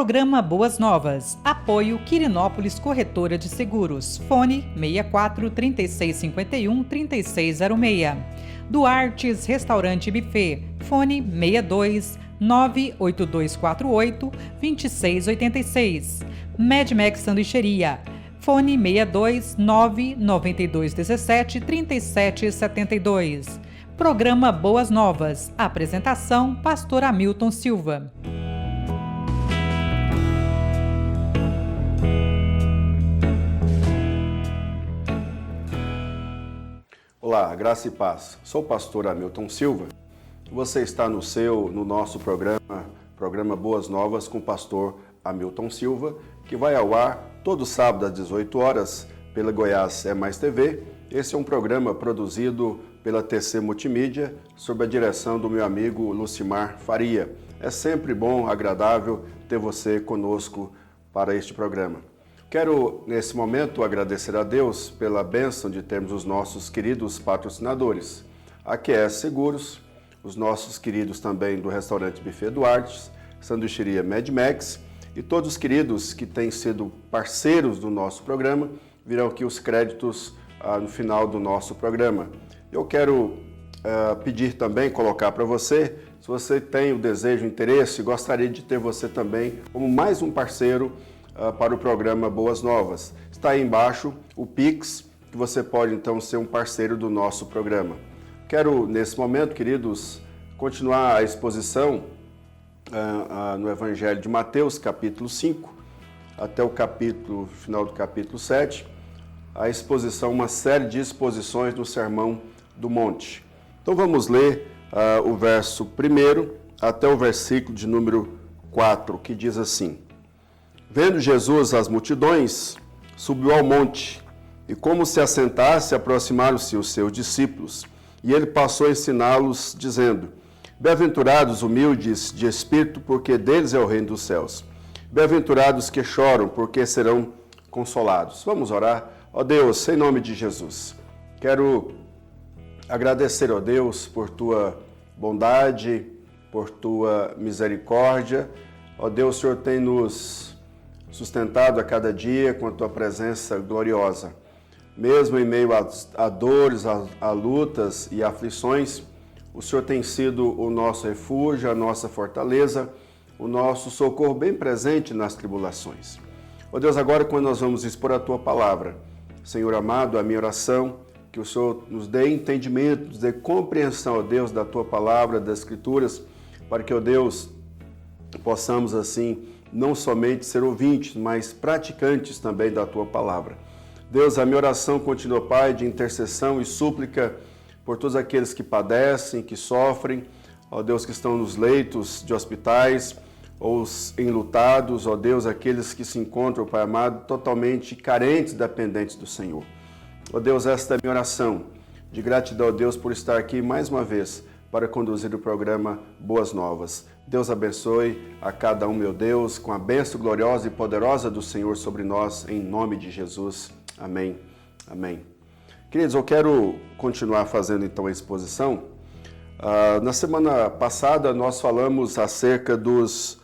Programa Boas Novas. Apoio Quirinópolis Corretora de Seguros. Fone 64 3651 3606. Duartes Restaurante e Buffet. Fone 62 98248 2686. Medmex Sanduicheria. Fone 62 99217 3772. Programa Boas Novas. Apresentação: Pastor Hamilton Silva. Olá, graça e paz. Sou o pastor Hamilton Silva. Você está no nosso programa Boas Novas com o pastor Hamilton Silva, que vai ao ar todo sábado às 18 horas pela Goiás É Mais TV. Esse é um programa produzido pela TC Multimídia, sob a direção do meu amigo Lucimar Faria. É sempre bom, agradável ter você conosco para este programa. Quero, nesse momento, agradecer a Deus pela bênção de termos os nossos queridos patrocinadores, a QS Seguros, os nossos queridos também do Restaurante Buffet Duartes, Sanduicheria Medmex e todos os queridos que têm sido parceiros do nosso programa, virão aqui os créditos no final do nosso programa. Eu quero pedir também, colocar para você, se você tem o desejo, o interesse, gostaria de ter você também como mais um parceiro para o programa Boas Novas. Está aí embaixo o Pix, que você pode então ser um parceiro do nosso programa. Quero, nesse momento, queridos, continuar a exposição no Evangelho de Mateus, capítulo 5, até o final do capítulo 7, a exposição, uma série de exposições no Sermão do Monte. Então vamos ler o verso 1 até o versículo de número 4, que diz assim: Vendo Jesus as multidões, subiu ao monte, e como se assentasse, aproximaram-se os seus discípulos, e ele passou a ensiná-los, dizendo: Bem-aventurados humildes de espírito, porque deles é o reino dos céus. Bem-aventurados que choram, porque serão consolados. Vamos orar. Ó Deus, em nome de Jesus, quero agradecer, ó Deus, por tua bondade, por tua misericórdia. Ó Deus, o Senhor tem nos sustentado a cada dia com a tua presença gloriosa. Mesmo em meio a dores, a lutas e aflições, o Senhor tem sido o nosso refúgio, a nossa fortaleza, o nosso socorro bem presente nas tribulações. Ó Deus, agora quando nós vamos expor a tua palavra, Senhor amado, a minha oração, que o Senhor nos dê entendimento, nos dê compreensão, ó Deus, da tua palavra, das Escrituras, para que, ó Deus, possamos assim não somente ser ouvintes, mas praticantes também da tua palavra. Deus, a minha oração continua, Pai, de intercessão e súplica por todos aqueles que padecem, que sofrem, ó Deus, que estão nos leitos de hospitais, ou os enlutados, ó Deus, aqueles que se encontram, Pai amado, totalmente carentes, dependentes do Senhor. Ó Deus, esta é a minha oração, de gratidão, ó Deus, por estar aqui mais uma vez para conduzir o programa Boas Novas. Deus abençoe a cada um, meu Deus, com a bênção gloriosa e poderosa do Senhor sobre nós, em nome de Jesus. Amém. Amém. Queridos, eu quero continuar fazendo então a exposição. Na semana passada nós falamos acerca dos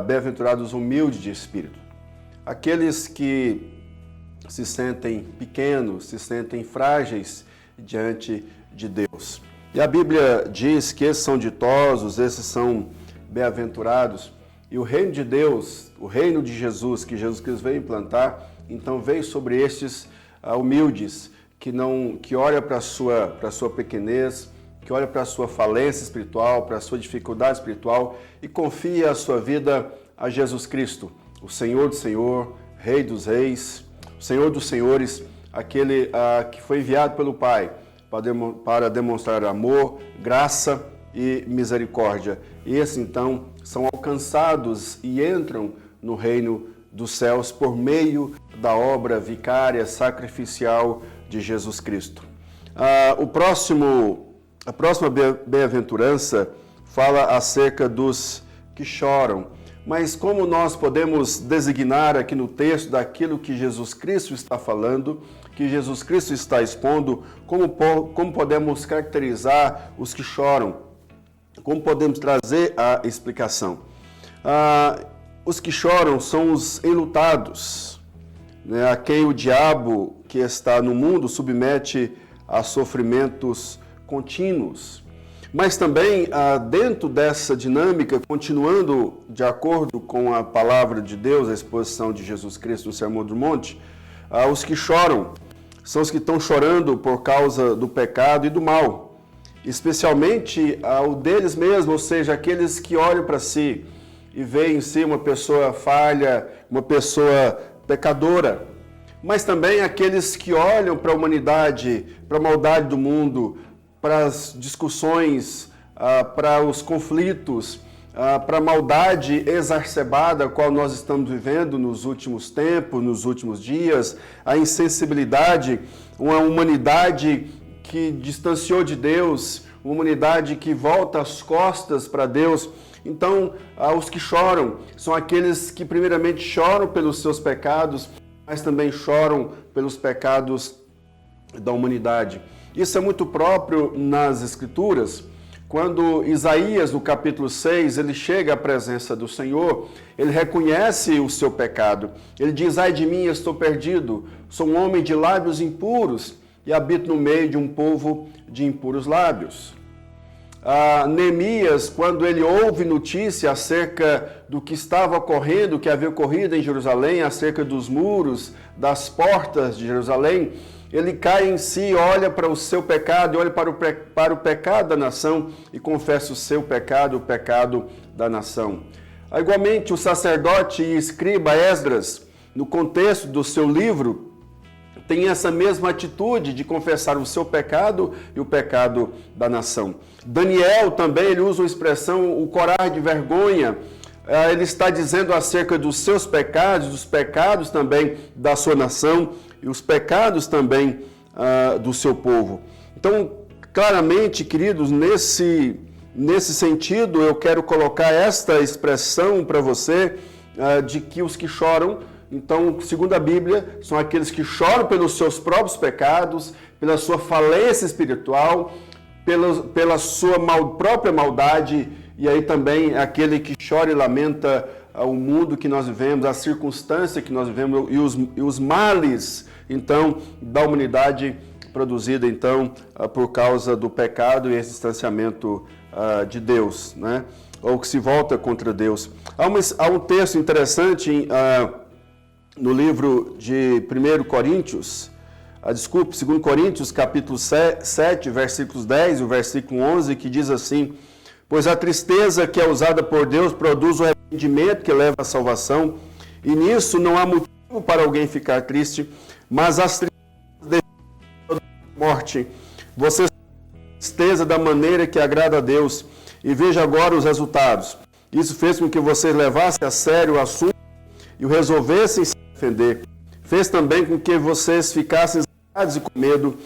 bem-aventurados humildes de espírito. Aqueles que se sentem pequenos, se sentem frágeis diante de Deus. E a Bíblia diz que esses são ditosos, esses são bem-aventurados. E o reino de Deus, o reino de Jesus, que Jesus Cristo veio implantar, então veio sobre estes humildes, que olha para a sua pequenez, que olha para a sua falência espiritual, para a sua dificuldade espiritual e confia a sua vida a Jesus Cristo, o Senhor do Senhor, Rei dos Reis, o Senhor dos Senhores, aquele que foi enviado pelo Pai para demonstrar amor, graça e misericórdia. E esses, então, são alcançados e entram no reino dos céus por meio da obra vicária, sacrificial de Jesus Cristo. A próxima bem-aventurança fala acerca dos que choram. Mas como nós podemos designar aqui no texto daquilo que Jesus Cristo está falando, que Jesus Cristo está expondo, como podemos caracterizar os que choram? Como podemos trazer a explicação? Os que choram são os enlutados, né, a quem o diabo que está no mundo submete a sofrimentos contínuos. Mas também, dentro dessa dinâmica, continuando de acordo com a palavra de Deus, a exposição de Jesus Cristo no Sermão do Monte, os que choram são os que estão chorando por causa do pecado e do mal, especialmente o deles mesmos, ou seja, aqueles que olham para si e veem em si uma pessoa falha, uma pessoa pecadora, mas também aqueles que olham para a humanidade, para a maldade do mundo, para as discussões, para os conflitos, para a maldade exacerbada a qual nós estamos vivendo nos últimos tempos, nos últimos dias, a insensibilidade, uma humanidade que distanciou de Deus, uma humanidade que volta as costas para Deus. Então, os que choram são aqueles que primeiramente choram pelos seus pecados, mas também choram pelos pecados da humanidade. Isso é muito próprio nas Escrituras. Quando Isaías, no capítulo 6, ele chega à presença do Senhor, ele reconhece o seu pecado. Ele diz: ai de mim, estou perdido, sou um homem de lábios impuros e habito no meio de um povo de impuros lábios. Neemias, quando ele ouve notícia acerca do que estava ocorrendo, que havia ocorrido em Jerusalém, acerca dos muros, das portas de Jerusalém, ele cai em si, olha para o seu pecado, olha para o pecado da nação e confessa o seu pecado, o pecado da nação. Igualmente, o sacerdote e escriba Esdras, no contexto do seu livro, tem essa mesma atitude de confessar o seu pecado e o pecado da nação. Daniel também, ele usa a expressão o corar de vergonha. Ele está dizendo acerca dos seus pecados, dos pecados também da sua nação e os pecados também do seu povo. Então, claramente, queridos, nesse sentido, eu quero colocar esta expressão para você de que os que choram, então, segundo a Bíblia, são aqueles que choram pelos seus próprios pecados, pela sua falência espiritual, pela sua própria maldade, e aí também aquele que chora e lamenta o mundo que nós vivemos, a circunstância que nós vivemos e os males, então, da humanidade produzida, então, por causa do pecado e esse distanciamento de Deus, né? Ou que se volta contra Deus. Há um texto interessante no livro de 2 Coríntios, capítulo 7, versículos 10 e o versículo 11, que diz assim: pois a tristeza que é usada por Deus produz o arrependimento que leva à salvação, e nisso não há motivo para alguém ficar triste, mas as tristezas da morte. Você tristeza da maneira que agrada a Deus, e veja agora os resultados. Isso fez com que vocês levassem a sério o assunto e o resolvessem se defender. Fez também com que vocês ficassem zangados e com medo,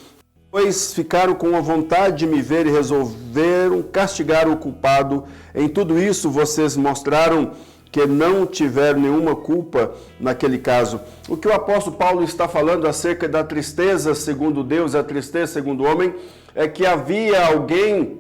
pois ficaram com a vontade de me ver e resolveram castigar o culpado. Em tudo isso, vocês mostraram que não tiveram nenhuma culpa naquele caso. O que o apóstolo Paulo está falando acerca da tristeza segundo Deus, a tristeza segundo o homem, é que havia alguém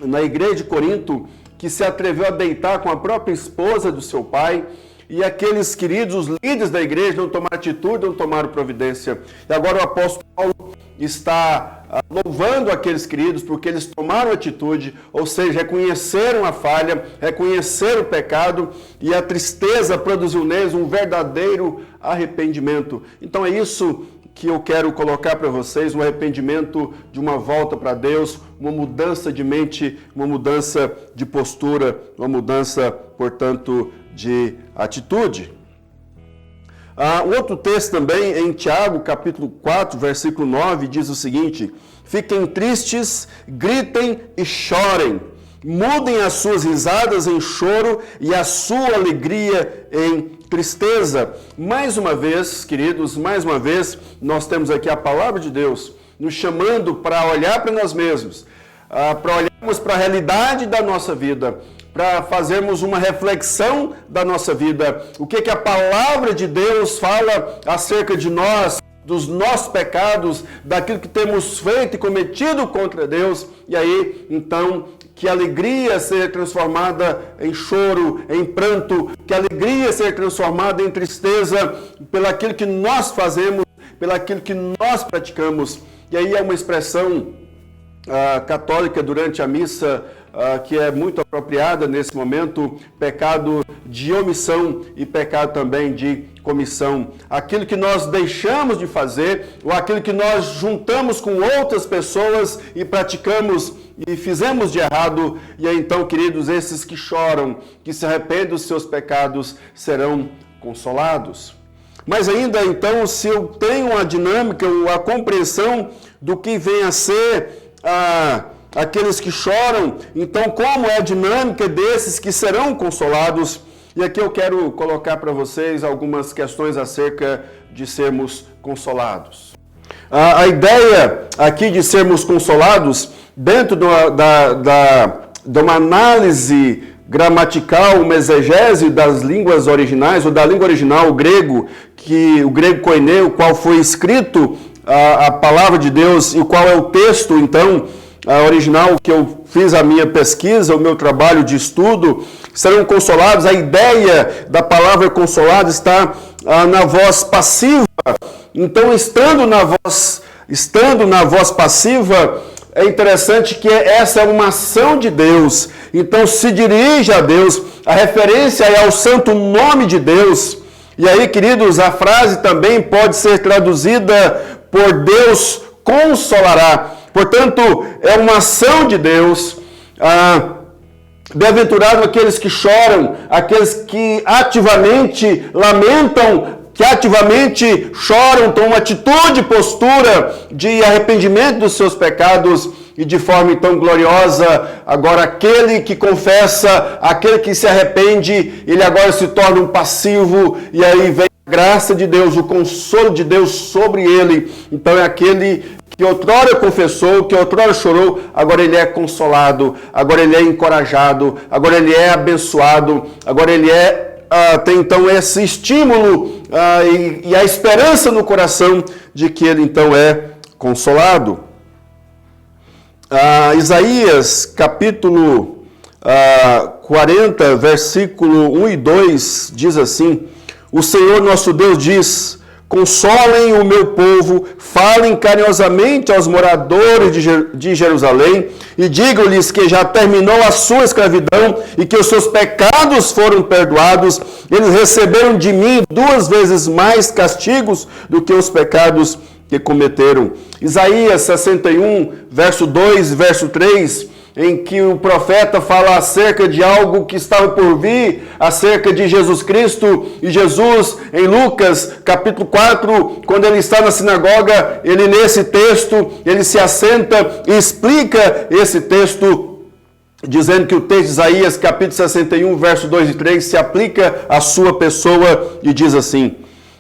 na igreja de Corinto que se atreveu a deitar com a própria esposa do seu pai, e aqueles queridos, os líderes da igreja, não tomaram atitude, não tomaram providência. E agora o apóstolo Paulo está louvando aqueles queridos porque eles tomaram atitude, ou seja, reconheceram a falha, reconheceram o pecado, e a tristeza produziu neles um verdadeiro arrependimento. Então é isso que eu quero colocar para vocês, um arrependimento de uma volta para Deus, uma mudança de mente, uma mudança de postura, uma mudança, portanto, de atitude. Outro texto também, em Tiago, capítulo 4, versículo 9, diz o seguinte: fiquem tristes, gritem e chorem, mudem as suas risadas em choro e a sua alegria em tristeza. Mais uma vez, queridos, nós temos aqui a palavra de Deus nos chamando para olhar para nós mesmos, para olharmos para a realidade da nossa vida, para fazermos uma reflexão da nossa vida. O que a palavra de Deus fala acerca de nós, dos nossos pecados, daquilo que temos feito e cometido contra Deus. E aí, então, que a alegria seja transformada em choro, em pranto, que a alegria seja transformada em tristeza, pelaquilo que nós fazemos, pelaquilo que nós praticamos. E aí é uma expressão católica durante a missa, que é muito apropriada nesse momento: pecado de omissão e pecado também de comissão. Aquilo que nós deixamos de fazer, ou aquilo que nós juntamos com outras pessoas e praticamos e fizemos de errado. E aí então, queridos, esses que choram, que se arrependem dos seus pecados, serão consolados. Mas ainda então, se eu tenho a dinâmica, a compreensão do que vem a ser aqueles que choram, então como é a dinâmica desses que serão consolados? E aqui eu quero colocar para vocês algumas questões acerca de sermos consolados. A ideia aqui de sermos consolados, dentro de uma análise gramatical, uma exegese das línguas originais, ou da língua original, o grego koinê, o qual foi escrito a palavra de Deus, e qual é o texto, então, original que eu fiz a minha pesquisa, o meu trabalho de estudo, serão consolados. A ideia da palavra consolado está na voz passiva. Então, estando na voz passiva, é interessante que essa é uma ação de Deus. Então, se dirige a Deus, a referência é ao santo nome de Deus. E aí, queridos, a frase também pode ser traduzida por Deus consolará. Portanto, é uma ação de Deus. Bem-aventurado aqueles que choram, aqueles que ativamente lamentam, que ativamente choram, tomam uma atitude, postura de arrependimento dos seus pecados e de forma então gloriosa. Agora, aquele que confessa, aquele que se arrepende, ele agora se torna um passivo, e aí vem a graça de Deus, o consolo de Deus sobre ele. Então é aquele que outrora confessou, que outrora chorou, agora ele é consolado, agora ele é encorajado, agora ele é abençoado, agora ele tem então esse estímulo e a esperança no coração de que ele então é consolado. Isaías capítulo 40, versículo 1 e 2 diz assim: o Senhor nosso Deus diz: consolem o meu povo, falem carinhosamente aos moradores de Jerusalém e digam-lhes que já terminou a sua escravidão e que os seus pecados foram perdoados. Eles receberam de mim 2 vezes mais castigos do que os pecados que cometeram. Isaías 61, verso 2 e verso 3, em que o profeta fala acerca de algo que estava por vir, acerca de Jesus Cristo. E Jesus, em Lucas, capítulo 4, quando ele está na sinagoga, ele lê esse texto, ele se assenta e explica esse texto, dizendo que o texto de Isaías, capítulo 61, verso 2 e 3, se aplica à sua pessoa e diz assim: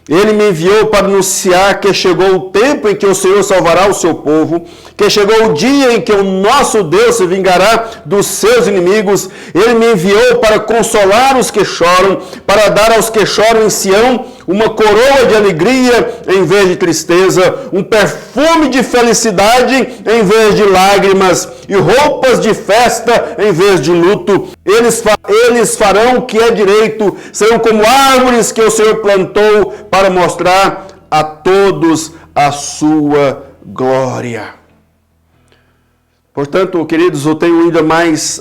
ele me enviou para anunciar que chegou o tempo em que o Senhor salvará o seu povo, que chegou o dia em que o nosso Deus se vingará dos seus inimigos. Ele me enviou para consolar os que choram, para dar aos que choram em Sião uma coroa de alegria em vez de tristeza, um perfume de felicidade em vez de lágrimas, e roupas de festa em vez de luto. Eles farão o que é direito, serão como árvores que o Senhor plantou para mostrar a todos a sua glória. Portanto, queridos, eu tenho ainda mais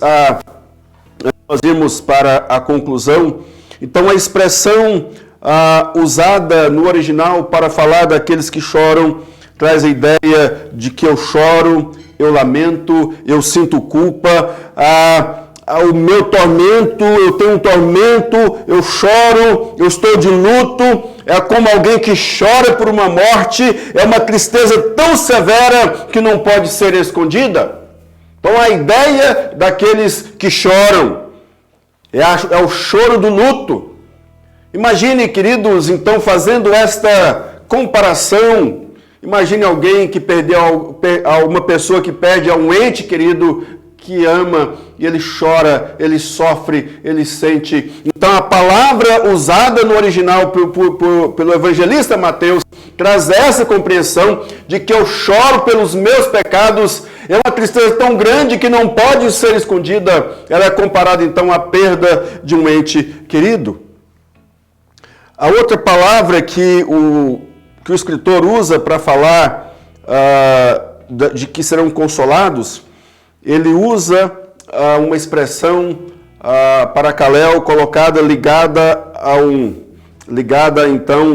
nós irmos para a conclusão. Então, a expressão usada no original para falar daqueles que choram traz a ideia de que eu choro, eu lamento, eu sinto culpa, o meu tormento, eu tenho um tormento, eu choro, eu estou de luto. É como alguém que chora por uma morte, é uma tristeza tão severa que não pode ser escondida. Então a ideia daqueles que choram é o choro do luto. Imagine, queridos, então, fazendo esta comparação, imagine alguém que perdeu, uma pessoa que perde a um ente querido que ama, e ele chora, ele sofre, ele sente. Então a palavra usada no original pelo evangelista Mateus traz essa compreensão de que eu choro pelos meus pecados, É uma tristeza tão grande que não pode ser escondida. Ela é comparada, então, à perda de um ente querido. A outra palavra que o escritor usa para falar de que serão consolados, ele usa uma expressão paracaléu colocada ligada então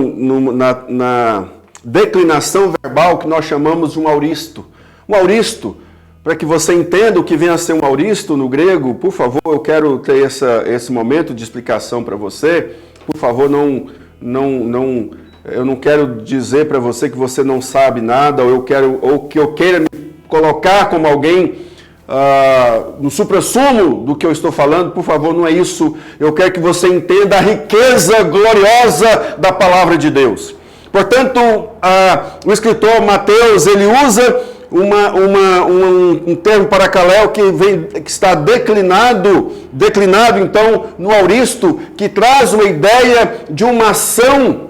na declinação verbal que nós chamamos de um auristo. Um auristo, para que você entenda o que vem a ser um auristo no grego, por favor, eu quero ter esse momento de explicação para você. Por favor, eu não quero dizer para você que você não sabe nada, ou que eu queira me colocar como alguém no suprassumo do que eu estou falando. Por favor, não é isso. Eu quero que você entenda a riqueza gloriosa da palavra de Deus. Portanto, o escritor Mateus, ele usa um termo paracaléu que está declinado então no auristo, que traz uma ideia de uma ação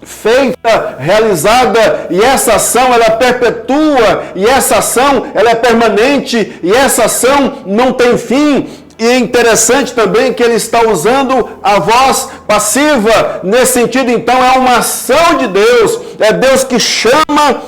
feita, realizada, e essa ação ela perpetua, e essa ação ela é permanente, e essa ação não tem fim. E é interessante também que ele está usando a voz passiva. Nesse sentido, então, é uma ação de Deus. É Deus que chama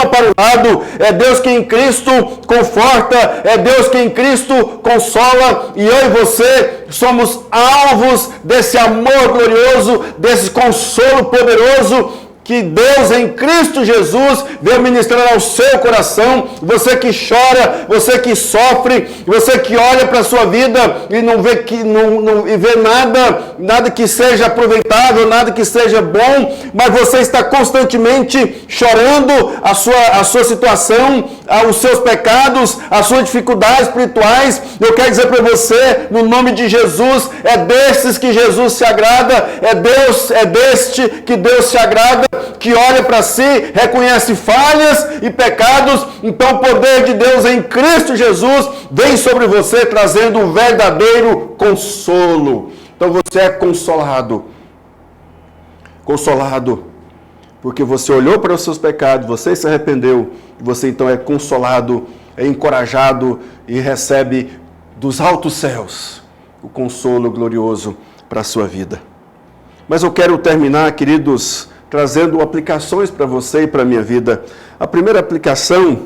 para o lado. É Deus que em Cristo conforta. É Deus que em Cristo consola. E eu e você somos alvos desse amor glorioso, desse consolo poderoso que Deus em Cristo Jesus veio ministrar ao seu coração. Você que chora, você que sofre, você que olha para a sua vida e não vê nada que seja aproveitável, nada que seja bom, mas você está constantemente chorando a sua situação, os seus pecados, as suas dificuldades espirituais. Eu quero dizer para você, no nome de Jesus, é desses que Jesus se agrada, é deste que Deus se agrada, que olha para si, reconhece falhas e pecados. Então o poder de Deus em Cristo Jesus vem sobre você, trazendo um verdadeiro consolo. Então você é consolado, porque você olhou para os seus pecados, você se arrependeu, você então é consolado, é encorajado e recebe dos altos céus o consolo glorioso para a sua vida. Mas eu quero terminar, queridos, trazendo aplicações para você e para a minha vida. A primeira aplicação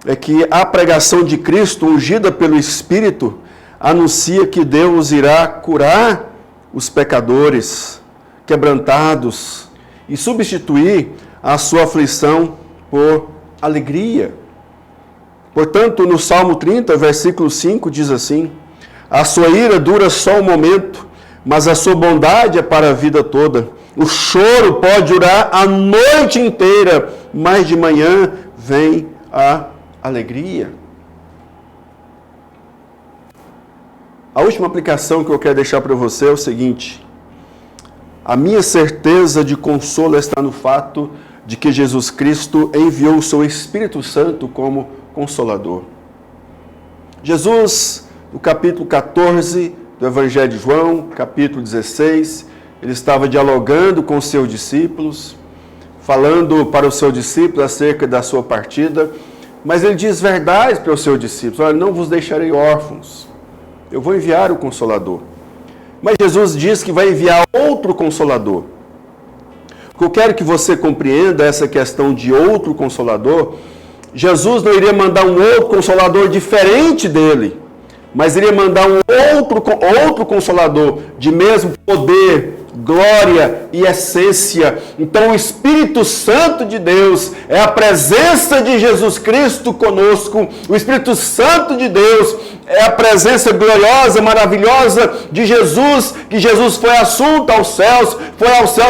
é que a pregação de Cristo, ungida pelo Espírito, anuncia que Deus irá curar os pecadores quebrantados e substituir a sua aflição por alegria. Portanto, no Salmo 30, versículo 5, diz assim: a sua ira dura só um momento, mas a sua bondade é para a vida toda. O choro pode durar a noite inteira, mas de manhã vem a alegria. A última aplicação que eu quero deixar para você é o seguinte: a minha certeza de consolo está no fato de que Jesus Cristo enviou o seu Espírito Santo como Consolador. Jesus, no capítulo 14 do Evangelho de João, capítulo 16, ele estava dialogando com os seus discípulos, falando para os seus discípulos acerca da sua partida, mas ele diz verdades para os seus discípulos: olha, não vos deixarei órfãos, eu vou enviar o Consolador. Mas Jesus diz que vai enviar outro Consolador. O que eu quero que você compreenda essa questão de outro Consolador. Jesus não iria mandar um outro Consolador diferente dele, mas iria mandar um outro Consolador de mesmo poder, glória e essência. Então o Espírito Santo de Deus é a presença de Jesus Cristo conosco. O Espírito Santo de Deus é a presença gloriosa, maravilhosa de Jesus, que Jesus foi assunto aos céus,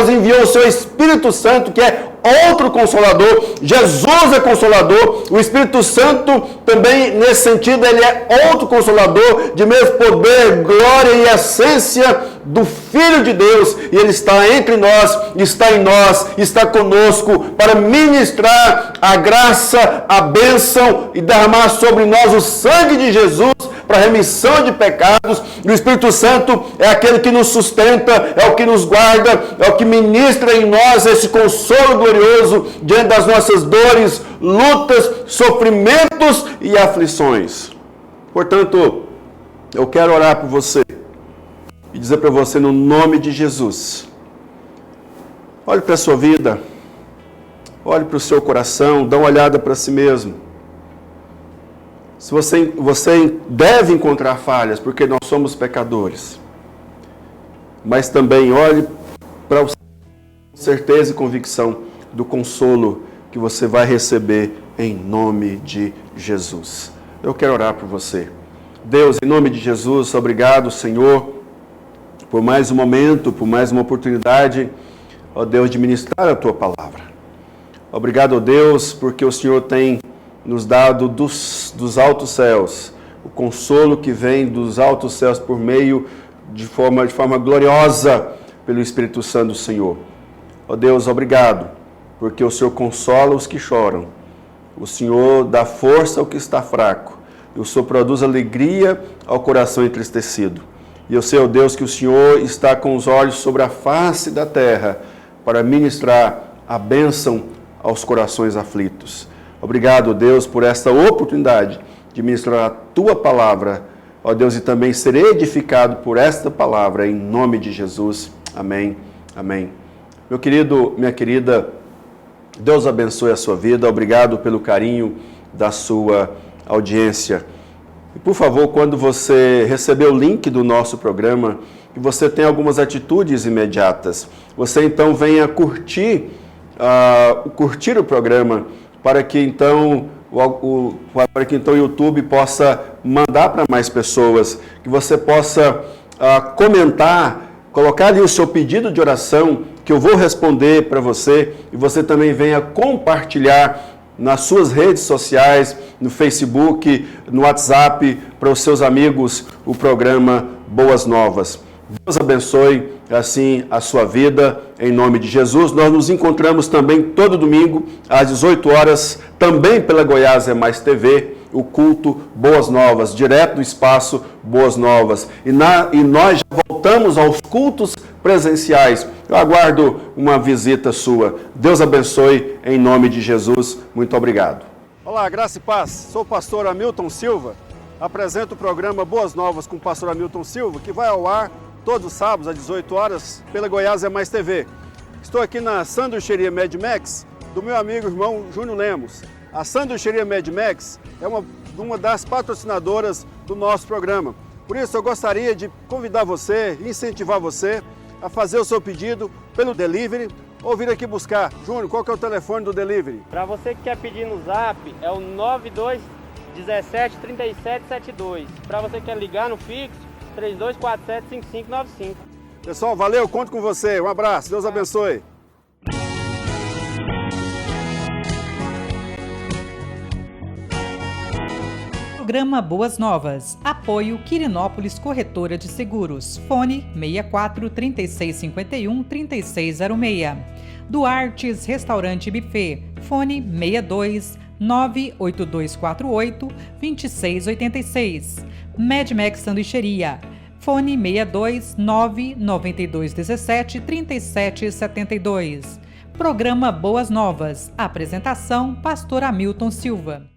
e enviou o seu Espírito Santo, que é outro Consolador. Jesus é Consolador. O Espírito Santo também, nesse sentido, ele é outro Consolador, de mesmo poder, glória e essência do Filho de Deus. E ele está entre nós, está em nós, está conosco para ministrar a graça, a bênção e derramar sobre nós o sangue de Jesus, para remissão de pecados. E o Espírito Santo é aquele que nos sustenta, é o que nos guarda, é o que ministra em nós esse consolo glorioso diante das nossas dores, lutas, sofrimentos e aflições. Portanto, eu quero orar por você e dizer para você no nome de Jesus: olhe para a sua vida, olhe para o seu coração, dá uma olhada para si mesmo. Se você deve encontrar falhas, porque nós somos pecadores, mas também olhe para o certeza e convicção do consolo que você vai receber em nome de Jesus. Eu quero orar por você. Deus, em nome de Jesus, obrigado, Senhor, por mais um momento, por mais uma oportunidade, ó Deus, de ministrar a Tua palavra. Obrigado, ó Deus, porque o Senhor tem nos dado dos altos céus o consolo que vem dos altos céus por meio de forma gloriosa pelo Espírito Santo do Senhor. Ó Deus, obrigado, porque o Senhor consola os que choram, o Senhor dá força ao que está fraco, e o Senhor produz alegria ao coração entristecido. E eu sei, ó Deus, que o Senhor está com os olhos sobre a face da terra para ministrar a bênção aos corações aflitos. Obrigado, Deus, por esta oportunidade de ministrar a Tua palavra, ó Deus, e também ser edificado por esta palavra, em nome de Jesus. Amém, amém. Meu querido, minha querida, Deus abençoe a sua vida. Obrigado pelo carinho da sua audiência. E, por favor, quando você receber o link do nosso programa, que você tem algumas atitudes imediatas, você então venha curtir o programa, para que então o YouTube possa mandar para mais pessoas, que você possa comentar, colocar ali o seu pedido de oração, que eu vou responder para você, e você também venha compartilhar nas suas redes sociais, no Facebook, no WhatsApp, para os seus amigos, o programa Boas Novas. Deus abençoe, assim, a sua vida, em nome de Jesus. Nós nos encontramos também todo domingo, às 18 horas, também pela Goiás é Mais TV, o culto Boas Novas, direto do espaço Boas Novas. E nós já voltamos aos cultos presenciais. Eu aguardo uma visita sua. Deus abençoe, em nome de Jesus. Muito obrigado. Olá, graça e paz. Sou o pastor Hamilton Silva. Apresento o programa Boas Novas com o pastor Hamilton Silva, que vai ao ar todos os sábados, às 18 horas, pela Goiás é Mais TV. Estou aqui na Sanduicheria Mad Max, do meu amigo e irmão Júnior Lemos. A Sanduicheria Mad Max é uma das patrocinadoras do nosso programa. Por isso, eu gostaria de convidar você, incentivar você a fazer o seu pedido pelo delivery ou vir aqui buscar. Júnior, qual que é o telefone do delivery? Para você que quer pedir no Zap, é o 92 17 37 72. Para você que quer ligar no fixo, 3247 5595. Pessoal, valeu, conto com você. Um abraço, Deus abençoe. Programa Boas Novas. Apoio Quirinópolis Corretora de Seguros. Fone 64 3651 3606. Duartes Restaurante e Buffet. Fone 62 98248 2686. Mad Max Sanduicheria. Fone 62 99217 3772. Programa Boas Novas. Apresentação: Pastor Hamilton Silva.